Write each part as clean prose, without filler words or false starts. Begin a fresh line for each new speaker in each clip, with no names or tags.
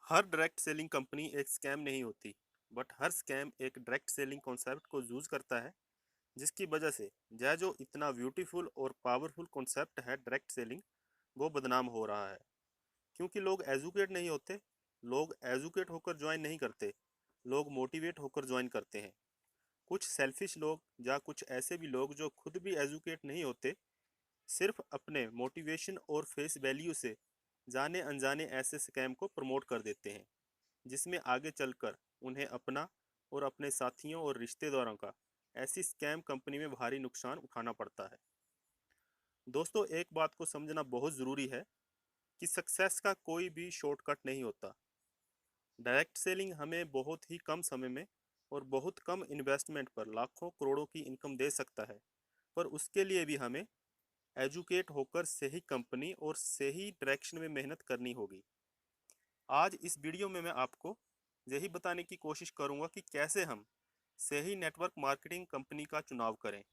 हर direct selling company एक scam नहीं होती। बट हर स्कैम एक डायरेक्ट सेलिंग कॉन्सेप्ट को यूज करता है, जिसकी वजह से यह जो इतना ब्यूटीफुल और पावरफुल कॉन्सेप्ट है डायरेक्ट सेलिंग, वो बदनाम हो रहा है। क्योंकि लोग एजुकेट नहीं होते। लोग एजुकेट होकर ज्वाइन नहीं करते, लोग मोटिवेट होकर ज्वाइन करते हैं। कुछ सेल्फिश लोग या कुछ ऐसे भी लोग जो खुद भी एजुकेट नहीं होते, सिर्फ अपने मोटिवेशन और फेस वैल्यू से जाने अनजाने ऐसे स्कैम को प्रमोट कर देते हैं, जिसमें आगे चलकर उन्हें अपना और अपने साथियों और रिश्तेदारों का ऐसी स्कैम कंपनी में भारी नुकसान उठाना पड़ता है। दोस्तों, एक बात को समझना बहुत ज़रूरी है कि सक्सेस का कोई भी शॉर्टकट नहीं होता। डायरेक्ट सेलिंग हमें बहुत ही कम समय में और बहुत कम इन्वेस्टमेंट पर लाखों करोड़ों की इनकम दे सकता है, पर उसके लिए भी हमें एजुकेट होकर सही कंपनी और सही डायरेक्शन में मेहनत करनी होगी। आज इस वीडियो में मैं आपको यही बताने की कोशिश करूंगा कि कैसे हम सही नेटवर्क मार्केटिंग कंपनी का चुनाव करें,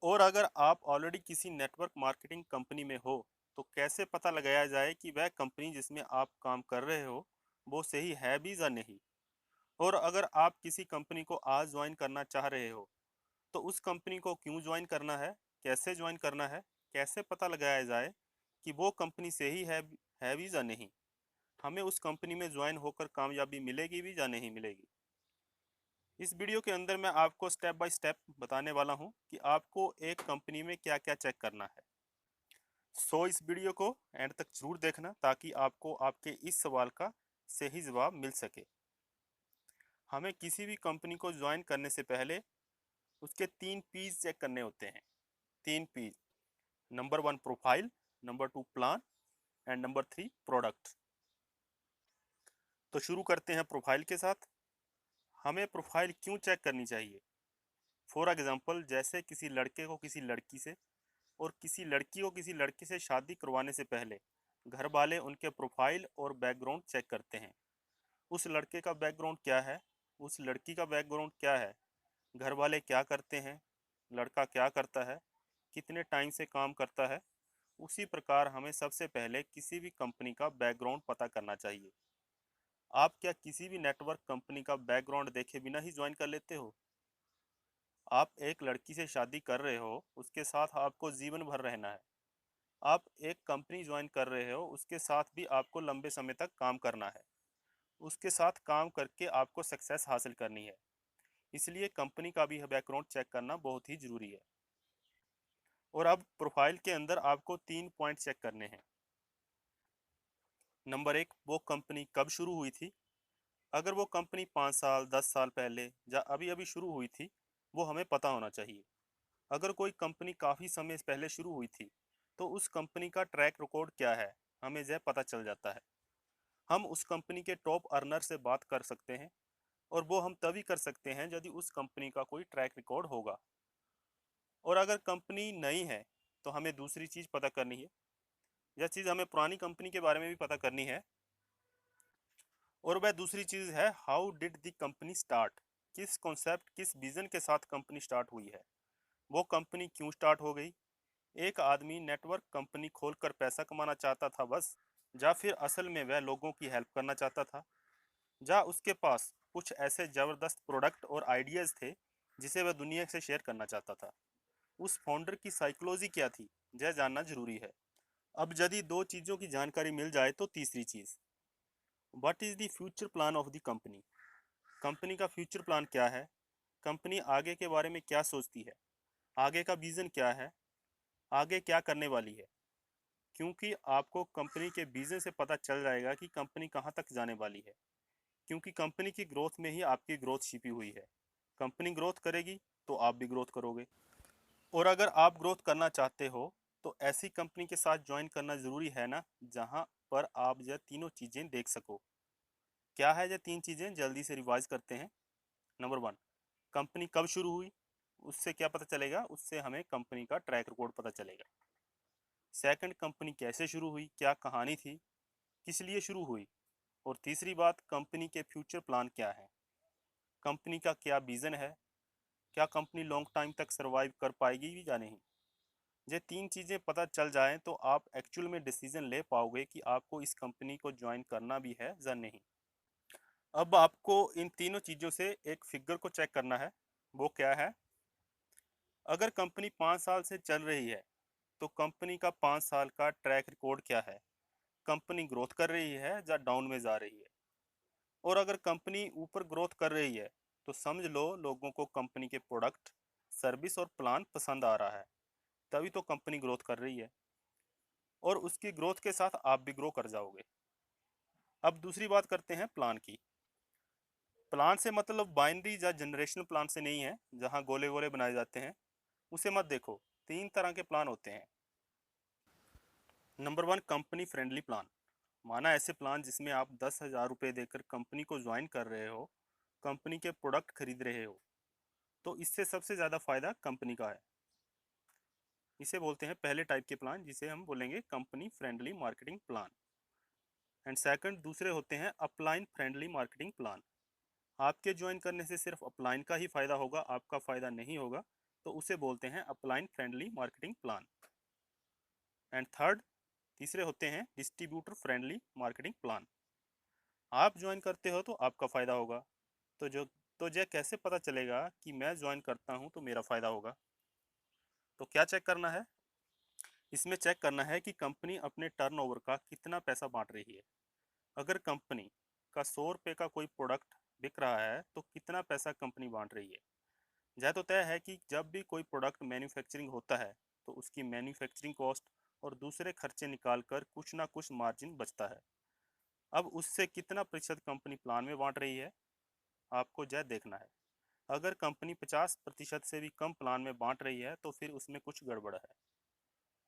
और अगर आप ऑलरेडी किसी नेटवर्क मार्केटिंग कंपनी में हो तो कैसे पता लगाया जाए कि वह कंपनी जिसमें आप काम कर रहे हो वो सही है भी या नहीं। और अगर आप किसी कंपनी को आज ज्वाइन करना चाह रहे हो तो उस कंपनी को क्यों ज्वाइन करना है, कैसे ज्वाइन करना है, कैसे पता लगाया जाए कि वो कंपनी सही है भी या नहीं, हमें उस कंपनी में ज्वाइन होकर कामयाबी मिलेगी भी या नहीं मिलेगी। इस वीडियो के अंदर मैं आपको स्टेप बाय स्टेप बताने वाला हूं कि आपको एक कंपनी में क्या क्या चेक करना है। इस वीडियो को एंड तक जरूर देखना ताकि आपको आपके इस सवाल का सही जवाब मिल सके। हमें किसी भी कंपनी को ज्वाइन करने से पहले उसके 3 पीज चेक करने होते हैं। 3 Ps: number 1 profile, number 2 plan, and number 3 product. तो शुरू करते हैं प्रोफाइल के साथ। हमें प्रोफाइल क्यों चेक करनी चाहिए? फॉर एग्जाम्पल, जैसे किसी लड़के को किसी लड़की से और किसी लड़की को किसी लड़के से शादी करवाने से पहले घर वाले उनके प्रोफाइल और बैकग्राउंड चेक करते हैं। उस लड़के का बैकग्राउंड क्या है, उस लड़की का बैकग्राउंड क्या है, घर वाले क्या करते हैं, लड़का क्या करता है, कितने टाइम से काम करता है। उसी प्रकार हमें सबसे पहले किसी भी कंपनी का बैकग्राउंड पता करना चाहिए। आप क्या किसी भी नेटवर्क कंपनी का बैकग्राउंड देखे बिना ही ज्वाइन कर लेते हो? आप एक लड़की से शादी कर रहे हो, उसके साथ आपको जीवन भर रहना है। आप एक कंपनी ज्वाइन कर रहे हो, उसके साथ भी आपको लंबे समय तक काम करना है। उसके साथ काम करके आपको सक्सेस हासिल करनी है। इसलिए कंपनी का भी बैकग्राउंड चेक करना बहुत ही जरूरी है। और अब प्रोफाइल के अंदर आपको 3 पॉइंट चेक करने हैं। नंबर 1, वो कंपनी कब शुरू हुई थी। अगर वो कंपनी 5 साल 10 साल पहले या अभी अभी शुरू हुई थी, वो हमें पता होना चाहिए। अगर कोई कंपनी काफ़ी समय पहले शुरू हुई थी तो उस कंपनी का ट्रैक रिकॉर्ड क्या है, हमें यह पता चल जाता है। हम उस कंपनी के टॉप अर्नर से बात कर सकते हैं, और वो हम तभी कर सकते हैं यदि उस कंपनी का कोई ट्रैक रिकॉर्ड होगा। और अगर कंपनी नई है तो हमें दूसरी चीज़ पता करनी है। यह चीज़ हमें पुरानी कंपनी के बारे में भी पता करनी है। और वह दूसरी चीज़ है, how did the company start. किस कॉन्सेप्ट, किस विजन के साथ कंपनी स्टार्ट हुई है, वो कंपनी क्यों स्टार्ट हो गई। एक आदमी नेटवर्क कंपनी खोलकर पैसा कमाना चाहता था बस, या फिर असल में वह लोगों की हेल्प करना चाहता था, या उसके पास कुछ ऐसे ज़बरदस्त प्रोडक्ट और आइडियाज़ थे जिसे वह दुनिया से शेयर करना चाहता था। उस फाउंडर की साइकोलॉजी क्या थी, यह जानना जरूरी है। अब यदि दो चीज़ों की जानकारी मिल जाए तो तीसरी चीज़, what is the future plan of the company. Company का फ्यूचर प्लान क्या है, कंपनी आगे के बारे में क्या सोचती है, आगे का विज़न क्या है, आगे क्या करने वाली है। क्योंकि आपको कंपनी के विजन से पता चल जाएगा कि कंपनी कहाँ तक जाने वाली है। क्योंकि कंपनी की ग्रोथ में ही आपकी ग्रोथ छिपी हुई है। कंपनी ग्रोथ करेगी तो आप भी ग्रोथ करोगे। और अगर आप ग्रोथ करना चाहते हो तो ऐसी कंपनी के साथ ज्वाइन करना ज़रूरी है ना, जहाँ पर आप यह तीनों चीज़ें देख सको। क्या है ये 3 चीज़ें, जल्दी से रिवाइज करते हैं। नंबर 1, कंपनी कब शुरू हुई, उससे क्या पता चलेगा, उससे हमें कंपनी का ट्रैक रिकॉर्ड पता चलेगा। सेकंड, कंपनी कैसे शुरू हुई, क्या कहानी थी, किस लिए शुरू हुई। और तीसरी बात, कंपनी के फ्यूचर प्लान क्या है, कंपनी का क्या विज़न है, क्या कंपनी लॉन्ग टाइम तक सर्वाइव कर पाएगी या नहीं। ये तीन चीज़ें पता चल जाएं तो आप एक्चुअल में डिसीजन ले पाओगे कि आपको इस कंपनी को ज्वाइन करना भी है या नहीं। अब आपको इन तीनों चीज़ों से एक फिगर को चेक करना है। वो क्या है? अगर कंपनी 5 साल से चल रही है तो कंपनी का 5 साल का ट्रैक रिकॉर्ड क्या है? कंपनी ग्रोथ कर रही है या डाउन में जा रही है? और अगर कंपनी ऊपर ग्रोथ कर रही है तो समझ लो लोगों को कंपनी के प्रोडक्ट, सर्विस और प्लान पसंद आ रहा है, तभी तो कंपनी ग्रोथ कर रही है। और उसकी ग्रोथ के साथ आप भी ग्रो कर जाओगे। अब दूसरी बात करते हैं प्लान की। प्लान से मतलब बाइनरी या जनरेशनल प्लान से नहीं है जहां गोले गोले बनाए जाते हैं, उसे मत देखो। तीन तरह के प्लान होते हैं। Number 1, company friendly plan. माना ऐसे प्लान जिसमें आप 10,000 रुपये देकर कंपनी को ज्वाइन कर रहे हो, कंपनी के प्रोडक्ट खरीद रहे हो, तो इससे सबसे ज़्यादा फायदा कंपनी का है। इसे बोलते हैं पहले टाइप के प्लान, जिसे हम बोलेंगे company friendly marketing plan. And second दूसरे होते हैं अपलाइन फ्रेंडली मार्केटिंग प्लान। आपके ज्वाइन करने से सिर्फ अपलाइन का ही फायदा होगा, आपका फायदा नहीं होगा, तो उसे बोलते हैं upline friendly marketing plan. And third तीसरे होते हैं डिस्ट्रीब्यूटर फ्रेंडली मार्केटिंग प्लान। आप ज्वाइन करते हो तो आपका फायदा होगा, तो यह कैसे पता चलेगा कि मैं ज्वाइन करता हूं तो मेरा फायदा होगा? तो क्या चेक करना है? इसमें चेक करना है कि कंपनी अपने टर्नओवर का कितना पैसा बांट रही है। अगर कंपनी का 100 रुपये का कोई प्रोडक्ट बिक रहा है तो कितना पैसा कंपनी बांट रही है? यह तो तय है कि जब भी कोई प्रोडक्ट मैन्युफैक्चरिंग होता है तो उसकी मैन्युफैक्चरिंग कॉस्ट और दूसरे खर्चे निकाल कर कुछ ना कुछ मार्जिन बचता है। अब उससे कितना प्रतिशत कंपनी प्लान में बांट रही है, आपको यह देखना है। अगर कंपनी 50% से भी कम प्लान में बांट रही है तो फिर उसमें कुछ गड़बड़ है।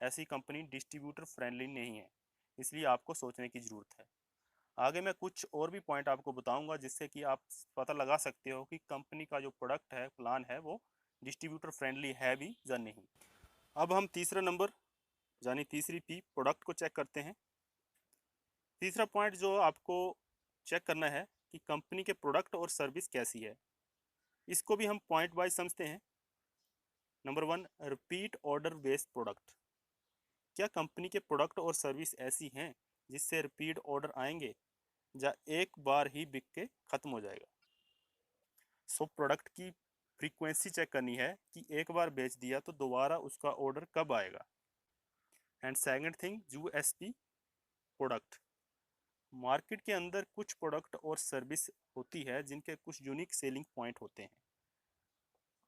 ऐसी कंपनी डिस्ट्रीब्यूटर फ्रेंडली नहीं है, इसलिए आपको सोचने की ज़रूरत है। आगे मैं कुछ और भी पॉइंट आपको बताऊंगा जिससे कि आप पता लगा सकते हो कि कंपनी का जो प्रोडक्ट है, प्लान है, वो डिस्ट्रीब्यूटर फ्रेंडली है भी या नहीं। अब हम तीसरा नंबर यानी तीसरी पी प्रोडक्ट को चेक करते हैं। तीसरा पॉइंट जो आपको चेक करना है कि कंपनी के प्रोडक्ट और सर्विस कैसी है। इसको भी हम पॉइंट वाइज समझते हैं। Number 1, repeat order based product. क्या कंपनी के प्रोडक्ट और सर्विस ऐसी हैं जिससे रिपीट ऑर्डर आएंगे या एक बार ही बिक के ख़त्म हो जाएगा? सो प्रोडक्ट की फ्रीक्वेंसी चेक करनी है कि एक बार बेच दिया तो दोबारा उसका ऑर्डर कब आएगा। And second thing, USP product. Market के अंदर कुछ प्रोडक्ट और सर्विस होती है जिनके कुछ यूनिक सेलिंग पॉइंट होते हैं।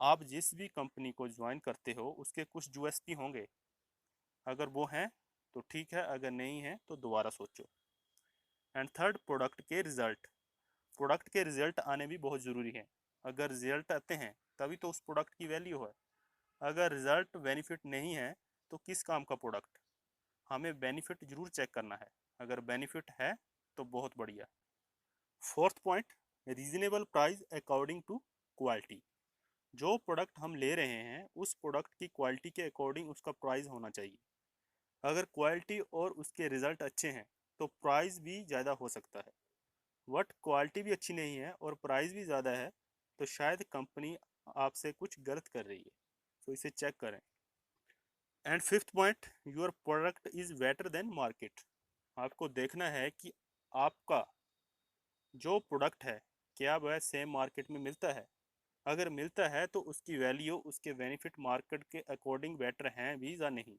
आप जिस भी कंपनी को ज्वाइन करते हो उसके कुछ यूएसपी होंगे। अगर वो हैं तो ठीक है, अगर नहीं है तो दोबारा सोचो। एंड थर्ड, प्रोडक्ट के रिजल्ट। प्रोडक्ट के रिजल्ट आने भी बहुत ज़रूरी है। अगर रिजल्ट आते हैं तभी तो उस प्रोडक्ट की वैल्यू है। अगर रिजल्ट बेनिफिट नहीं है तो किस काम का प्रोडक्ट? हमें बेनिफिट जरूर चेक करना है। अगर बेनिफिट है तो बहुत बढ़िया। Fourth point, reasonable price according to quality. जो प्रोडक्ट हम ले रहे हैं उस प्रोडक्ट की क्वालिटी के अकॉर्डिंग उसका प्राइस होना चाहिए। अगर क्वालिटी और उसके रिजल्ट अच्छे हैं तो प्राइस भी ज़्यादा हो सकता है। बट क्वालिटी भी अच्छी नहीं है और प्राइस भी ज़्यादा है तो शायद कंपनी आपसे कुछ गलत कर रही है, तो इसे चेक करें। And fifth point, your product is better than market. आपको देखना है कि आपका जो प्रोडक्ट है क्या वह सेम मार्केट में मिलता है। अगर मिलता है तो उसकी वैल्यू, उसके बेनिफिट मार्केट के अकॉर्डिंग बेटर हैं भी या नहीं।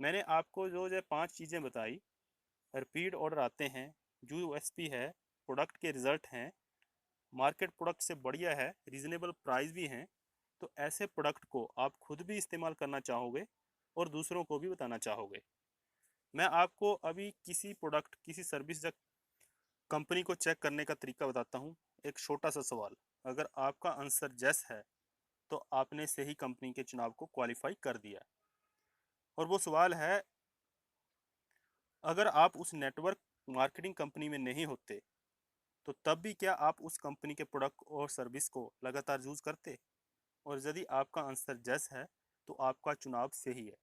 मैंने आपको जो ये 5 चीज़ें बताई, रिपीट ऑर्डर आते हैं, यूएसपी है, प्रोडक्ट के रिजल्ट हैं, मार्केट प्रोडक्ट से बढ़िया है, रीजनेबल प्राइस भी हैं, तो ऐसे प्रोडक्ट को आप खुद भी इस्तेमाल करना चाहोगे और दूसरों को भी बताना चाहोगे। मैं आपको अभी किसी प्रोडक्ट, किसी सर्विस या कंपनी को चेक करने का तरीका बताता हूँ। एक छोटा सा सवाल, अगर आपका आंसर यस है तो आपने सही कंपनी के चुनाव को क्वालिफाई कर दिया। और वो सवाल है, अगर आप उस नेटवर्क मार्केटिंग कंपनी में नहीं होते तो तब भी क्या आप उस कंपनी के प्रोडक्ट और सर्विस को लगातार यूज़ करते? और यदि आपका आंसर यस है तो आपका चुनाव सही है,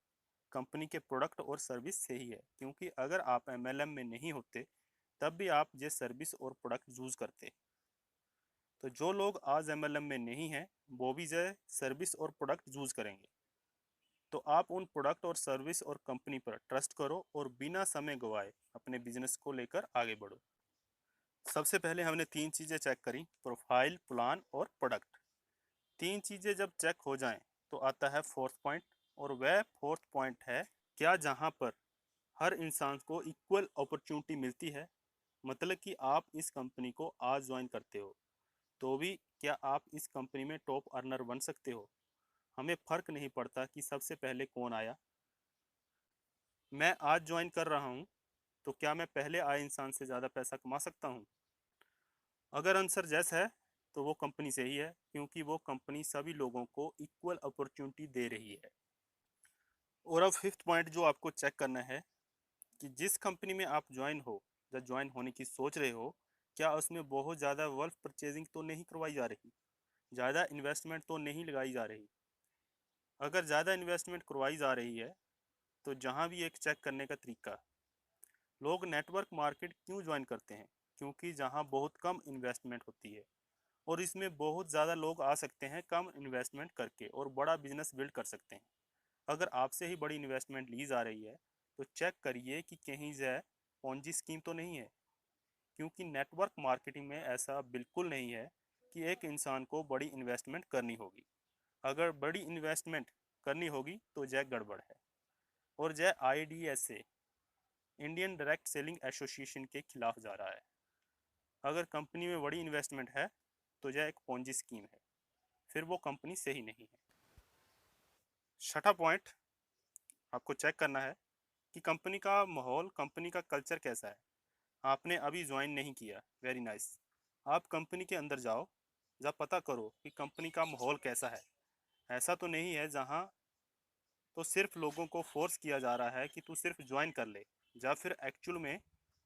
कंपनी के प्रोडक्ट और सर्विस सही है, क्योंकि अगर आप एमएलएम में नहीं होते तब भी आप ये सर्विस और प्रोडक्ट यूज़ करते। तो जो लोग आज एमएलएम में नहीं हैं वो भी ये सर्विस और प्रोडक्ट यूज़ करेंगे। तो आप उन प्रोडक्ट और सर्विस और कंपनी पर ट्रस्ट करो और बिना समय गवाए अपने बिजनेस को लेकर आगे बढ़ो। सबसे पहले हमने 3 चीज़ें चेक करी, प्रोफाइल, प्लान और प्रोडक्ट। 3 चीज़ें जब चेक हो जाएं तो आता है फोर्थ पॉइंट, और वह फोर्थ पॉइंट है, क्या जहां पर हर इंसान को इक्वल अपॉर्चुनिटी मिलती है। मतलब कि आप इस कंपनी को आज ज्वाइन करते हो तो भी क्या आप इस कंपनी में टॉप अर्नर बन सकते हो। हमें फ़र्क नहीं पड़ता कि सबसे पहले कौन आया। मैं आज ज्वाइन कर रहा हूँ तो क्या मैं पहले आए इंसान से ज़्यादा पैसा कमा सकता हूँ। अगर आंसर यस है तो वो कंपनी सही है, क्योंकि वो कंपनी सभी लोगों को इक्वल अपॉर्चुनिटी दे रही है। और अब फिफ्थ पॉइंट जो आपको चेक करना है कि जिस कंपनी में आप ज्वाइन हो या ज्वाइन होने की सोच रहे हो, क्या उसमें बहुत ज़्यादा वल्क परचेजिंग तो नहीं करवाई जा रही, ज़्यादा इन्वेस्टमेंट तो नहीं लगाई जा रही। अगर ज़्यादा इन्वेस्टमेंट करवाई जा रही है तो जहाँ भी एक चेक करने का तरीका, लोग नेटवर्क मार्केट क्यों ज्वाइन करते हैं, क्योंकि जहाँ बहुत कम इन्वेस्टमेंट होती है और इसमें बहुत ज़्यादा लोग आ सकते हैं कम इन्वेस्टमेंट करके और बड़ा बिजनेस बिल्ड कर सकते हैं। अगर आपसे ही बड़ी इन्वेस्टमेंट ली जा रही है तो चेक करिए कि कहीं जय पॉन्जी स्कीम तो नहीं है, क्योंकि नेटवर्क मार्केटिंग में ऐसा बिल्कुल नहीं है कि एक इंसान को बड़ी इन्वेस्टमेंट करनी होगी। अगर बड़ी इन्वेस्टमेंट करनी होगी तो जय गड़बड़ है। और जय IDSA, Indian direct selling association के खिलाफ जा रहा है। अगर कंपनी में बड़ी इन्वेस्टमेंट है तो यह एक पॉन्जी स्कीम है, फिर वो कंपनी सही नहीं है। छठा पॉइंट आपको चेक करना है कि कंपनी का माहौल, कंपनी का कल्चर कैसा है। आपने अभी ज्वाइन नहीं किया, वेरी नाइस। आप कंपनी के अंदर जाओ, जब पता करो कि कंपनी का माहौल कैसा है। ऐसा तो नहीं है जहाँ तो सिर्फ लोगों को फोर्स किया जा रहा है कि तू सिर्फ ज्वाइन कर ले, या फिर एक्चुअल में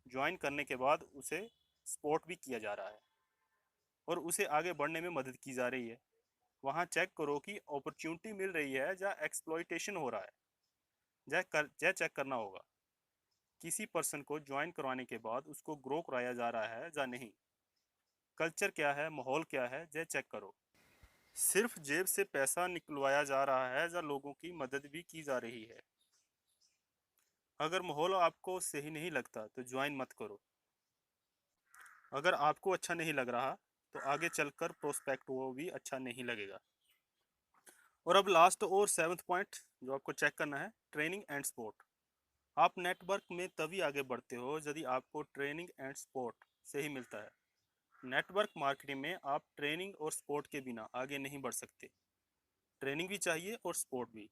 ज्वाइन करने के बाद उसे सपोर्ट भी किया जा रहा है और उसे आगे बढ़ने में मदद की जा रही है। वहाँ चेक करो कि अपॉर्चुनिटी मिल रही है या एक्सप्लॉइटेशन हो रहा है। यह चेक करना होगा किसी पर्सन को ज्वाइन करवाने के बाद उसको ग्रो कराया जा रहा है या नहीं। कल्चर क्या है, माहौल क्या है, यह चेक करो। सिर्फ जेब से पैसा निकलवाया जा रहा है या लोगों की मदद भी की जा रही है। अगर माहौल आपको सही नहीं लगता तो ज्वाइन मत करो। अगर आपको अच्छा नहीं लग रहा तो आगे चलकर प्रोस्पेक्ट वो भी अच्छा नहीं लगेगा। और अब लास्ट और सेवंथ पॉइंट जो आपको चेक करना है, ट्रेनिंग एंड सपोर्ट। आप नेटवर्क में तभी आगे बढ़ते हो यदि आपको ट्रेनिंग एंड सपोर्ट से ही मिलता है। नेटवर्क मार्केटिंग में आप ट्रेनिंग और सपोर्ट के बिना आगे नहीं बढ़ सकते। ट्रेनिंग भी चाहिए और सपोर्ट भी।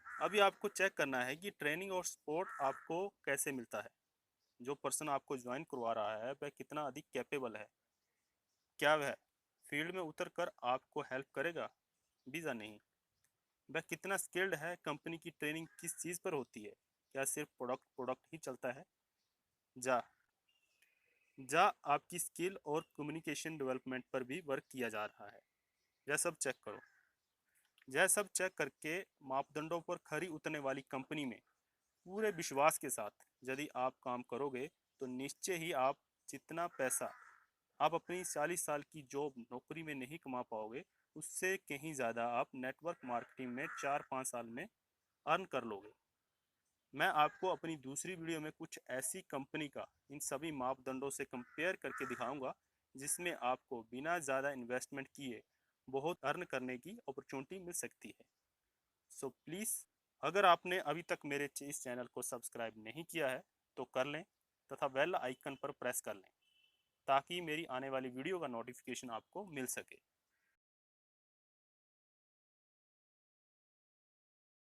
अभी आपको चेक करना है कि ट्रेनिंग और सपोर्ट आपको कैसे मिलता है। जो पर्सन आपको ज्वाइन करवा रहा है वह कितना अधिक कैपेबल है, क्या वह फील्ड में उतर कर आपको हेल्प करेगा भी या नहीं। वह कितना स्किल्ड है, कंपनी की ट्रेनिंग किस चीज़ पर होती है, क्या सिर्फ प्रोडक्ट प्रोडक्ट ही चलता है। जा जा आपकी स्किल और कम्युनिकेशन डेवलपमेंट पर भी वर्क किया जा रहा है। यह सब चेक करो। यह सब चेक करके मापदंडों पर खरी उतरने वाली कंपनी में पूरे विश्वास के साथ यदि आप काम करोगे तो निश्चय ही आप जितना पैसा आप अपनी 40 साल की जॉब नौकरी में नहीं कमा पाओगे, उससे कहीं ज़्यादा आप नेटवर्क मार्केटिंग में 4-5 साल में अर्न कर लोगे। मैं आपको अपनी दूसरी वीडियो में कुछ ऐसी कंपनी का इन सभी मापदंडों से कंपेयर करके दिखाऊंगा जिसमें आपको बिना ज़्यादा इन्वेस्टमेंट किए बहुत अर्न करने की अपॉर्चुनिटी मिल सकती है। सो प्लीज़, अगर आपने अभी तक मेरे इस चैनल को सब्सक्राइब नहीं किया है तो कर लें तथा बेल आइकन पर प्रेस कर लें ताकि मेरी आने वाली वीडियो का नोटिफिकेशन आपको मिल सके।